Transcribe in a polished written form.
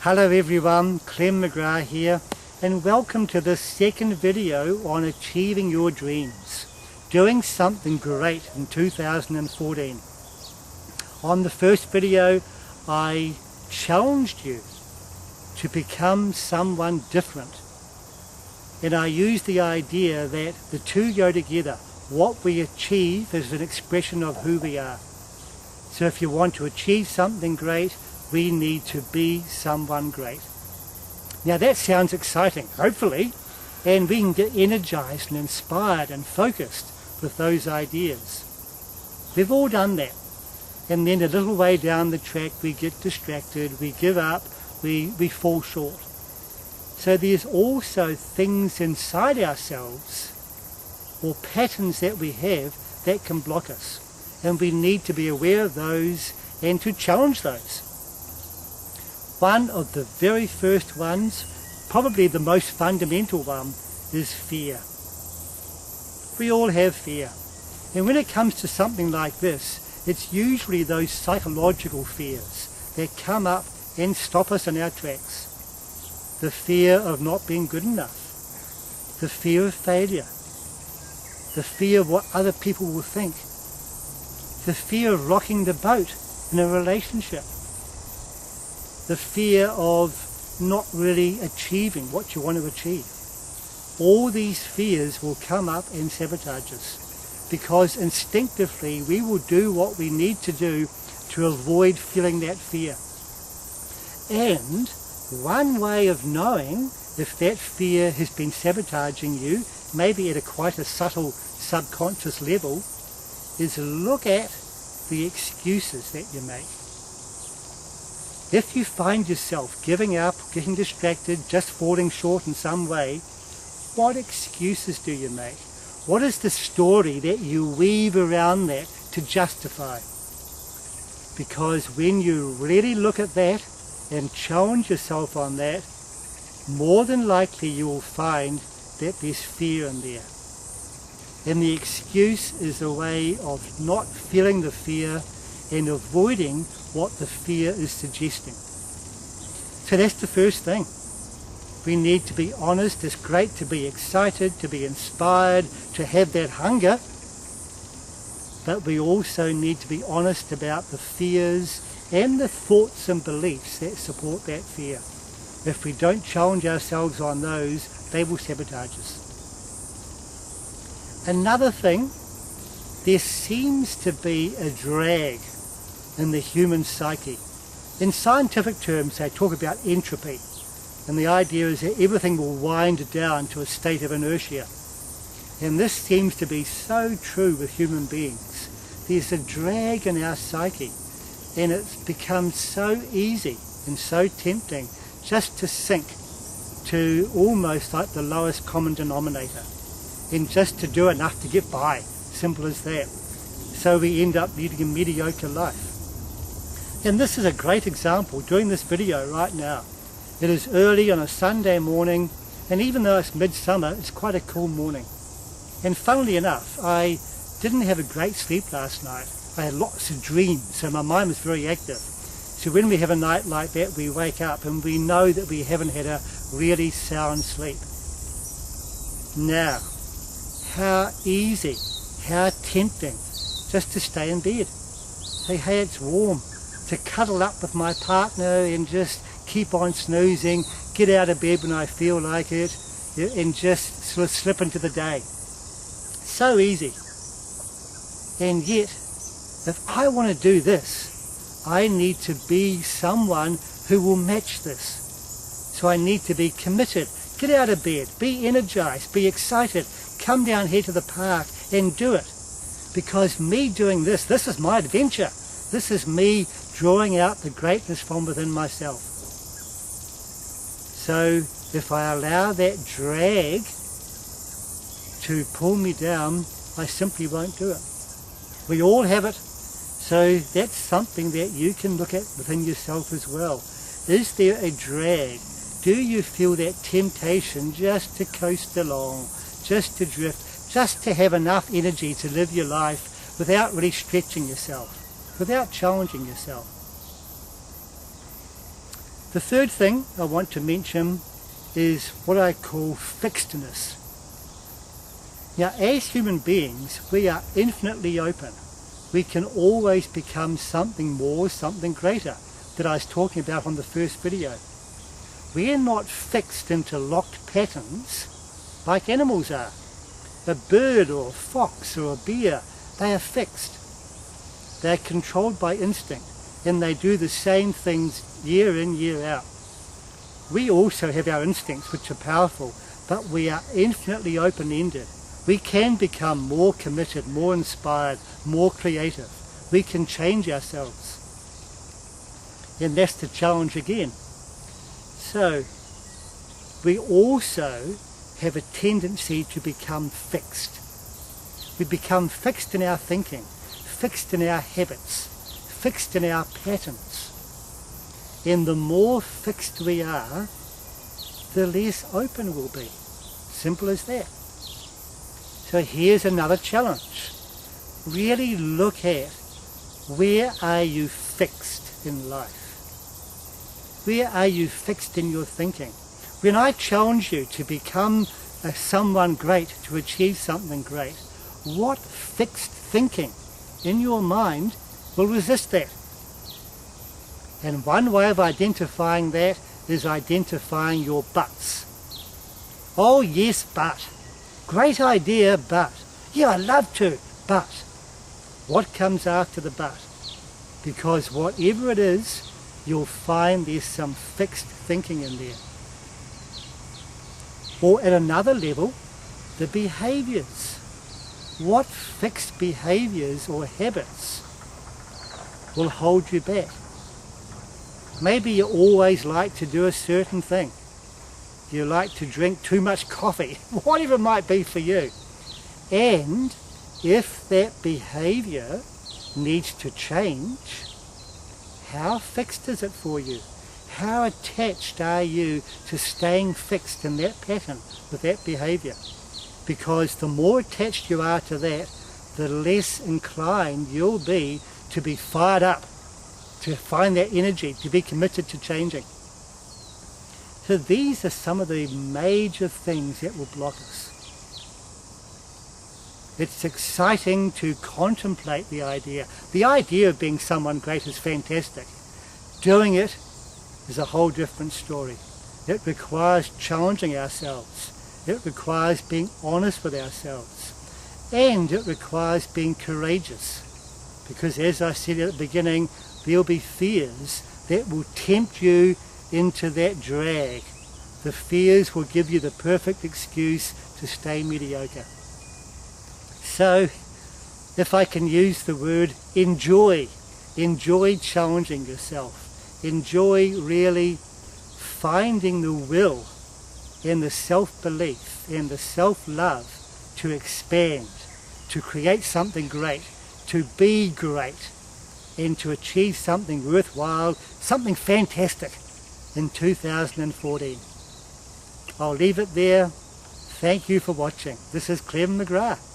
Hello everyone, Clem McGrath here, and welcome to this second video on achieving your dreams, doing something great in 2014. On the first video, I challenged you to become someone different, and I used the idea that the two go together. What we achieve is an expression of who we are. So if you want to achieve something great, we need to be someone great. Now that sounds exciting, hopefully, and we can get energized and inspired and focused with those ideas. We've all done that. And then a little way down the track we get distracted, we give up, we fall short. So there's also things inside ourselves or patterns that we have that can block us. And we need to be aware of those and to challenge those. One of the very first ones, probably the most fundamental one, is fear. We all have fear. And when it comes to something like this, it's usually those psychological fears that come up and stop us in our tracks. The fear of not being good enough. The fear of failure. The fear of what other people will think. The fear of rocking the boat in a relationship. The fear of not really achieving what you want to achieve. All these fears will come up and sabotage us because instinctively we will do what we need to do to avoid feeling that fear. And one way of knowing if that fear has been sabotaging you, maybe at quite a subtle subconscious level, is look at the excuses that you make. If you find yourself giving up, getting distracted, just falling short in some way, what excuses do you make? What is the story that you weave around that to justify? Because when you really look at that and challenge yourself on that, more than likely you will find that there's fear in there. And the excuse is a way of not feeling the fear and avoiding what the fear is suggesting. So that's the first thing. We need to be honest. It's great to be excited, to be inspired, to have that hunger, but we also need to be honest about the fears and the thoughts and beliefs that support that fear. If we don't challenge ourselves on those, they will sabotage us. Another thing, there seems to be a drag in the human psyche. In scientific terms, they talk about entropy, and the idea is that everything will wind down to a state of inertia. And this seems to be so true with human beings. There's a drag in our psyche, and it's become so easy and so tempting just to sink to almost like the lowest common denominator, and just to do enough to get by. Simple as that. So we end up leading a mediocre life. And this is a great example, doing this video right now. It is early on a Sunday morning, and even though it's midsummer, it's quite a cool morning. And funnily enough, I didn't have a great sleep last night. I had lots of dreams, so my mind was very active. So when we have a night like that, we wake up and we know that we haven't had a really sound sleep. Now, how easy, how tempting, just to stay in bed. Say, hey, it's warm. To cuddle up with my partner and just keep on snoozing, get out of bed when I feel like it, and just sort of slip into the day. So easy. And yet, if I want to do this, I need to be someone who will match this. So I need to be committed. Get out of bed, be energized, be excited, come down here to the park and do it. Because me doing this is my adventure. This is me drawing out the greatness from within myself. So if I allow that drag to pull me down, I simply won't do it. We all have it. So that's something that you can look at within yourself as well. Is there a drag? Do you feel that temptation just to coast along, just to drift, just to have enough energy to live your life without really stretching yourself, without challenging yourself? The third thing I want to mention is what I call fixedness. Now, as human beings, we are infinitely open. We can always become something more, something greater, that I was talking about on the first video. We are not fixed into locked patterns like animals are. A bird or a fox or a bear, they are fixed. They are controlled by instinct, and they do the same things year in, year out. We also have our instincts, which are powerful, but we are infinitely open-ended. We can become more committed, more inspired, more creative. We can change ourselves. And that's the challenge again. So, we also have a tendency to become fixed. We become fixed in our thinking, fixed in our habits, fixed in our patterns. And the more fixed we are, the less open we'll be. Simple as that. So here's another challenge. Really look at, where are you fixed in life? Where are you fixed in your thinking? When I challenge you to become someone great, to achieve something great, what fixed thinking in your mind will resist that? And one way of identifying that is identifying your buts. Oh yes, but. Great idea, but. Yeah, I'd love to, but. What comes after the but? Because whatever it is, you'll find there's some fixed thinking in there. Or at another level, the behaviours. What fixed behaviours or habits will hold you back? Maybe you always like to do a certain thing. You like to drink too much coffee, whatever it might be for you. And if that behaviour needs to change, how fixed is it for you? How attached are you to staying fixed in that pattern with that behaviour? Because the more attached you are to that, the less inclined you'll be to be fired up, to find that energy, to be committed to changing. So these are some of the major things that will block us. It's exciting to contemplate the idea. The idea of being someone great is fantastic. Doing it is a whole different story. It requires challenging ourselves. It requires being honest with ourselves. And it requires being courageous. Because as I said at the beginning, there'll be fears that will tempt you into that drag. The fears will give you the perfect excuse to stay mediocre. So, if I can use the word enjoy challenging yourself. Enjoy really finding the will and the self-belief and the self-love to expand, to create something great, to be great, and to achieve something worthwhile, something fantastic in 2014. I'll leave it there. Thank you for watching. This is Clem McGrath.